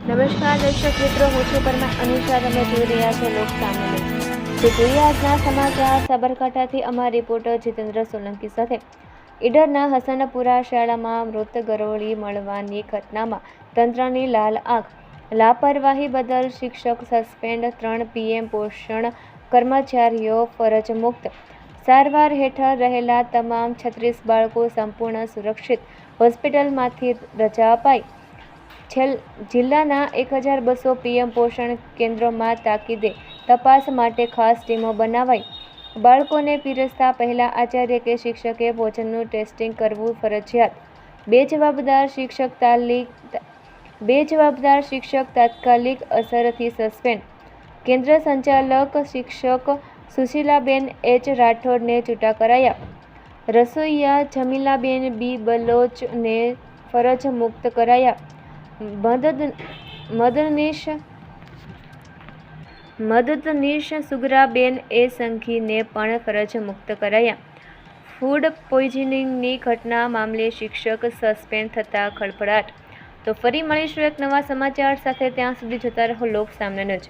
નમસ્કાર દર્શક મિત્રો, હું છું પરમાર અનુષા. તમે જોઈ રહ્યા છો લોક સામૂહિક. તો જોઈએ આજના સમાચાર. સાબરકાંઠાથી અમારા રિપોર્ટર જીતેન્દ્ર સોલંકી સાથે. ઈડરના હસનપુરા શાળામાં મૃત ગરોળી મળવાની ઘટનામાં તંત્રની લાલ આંખ. લાપરવાહી બદલ શિક્ષક સસ્પેન્ડ, 3 PM પોષણ કર્મચારીઓ ફરજ મુક્ત. સારવાર હેઠળ રહેલા તમામ 36 બાળકો સંપૂર્ણ સુરક્ષિત. હોસ્પિટલમાંથી રજા અપાઈ. જિલ્લાના 1200 PM પોષણ કેન્દ્રોમાં તાકીદે તપાસ માટે ખાસ ટીમો બનાવાઈ. બાળકોને પીરસતા પહેલા આચાર્ય કે શિક્ષકે ભોજનનું ટેસ્ટિંગ કરવું ફરજિયાત. બે જવાબદાર શિક્ષક તાત્કાલિક અસરથી સસ્પેન્ડ. કેન્દ્ર સંચાલક શિક્ષક સુશીલાબેન H. રાઠોડને છૂટા કરાયા. રસોઈયા જમીલાબેન B. બલોચને ફરજ મુક્ત કરાયા. મદદનીશ સુગરાબેન A. સંઘીને પણ ફરજ મુક્ત કરાયા. ફૂડ પોઈઝનિંગની ઘટના મામલે શિક્ષક સસ્પેન્ડ થતા ખળભળાટ. તો ફરી મળીશું એક નવા સમાચાર સાથે. ત્યાં સુધી જોતા રહો લોક સામના ન્યૂઝ.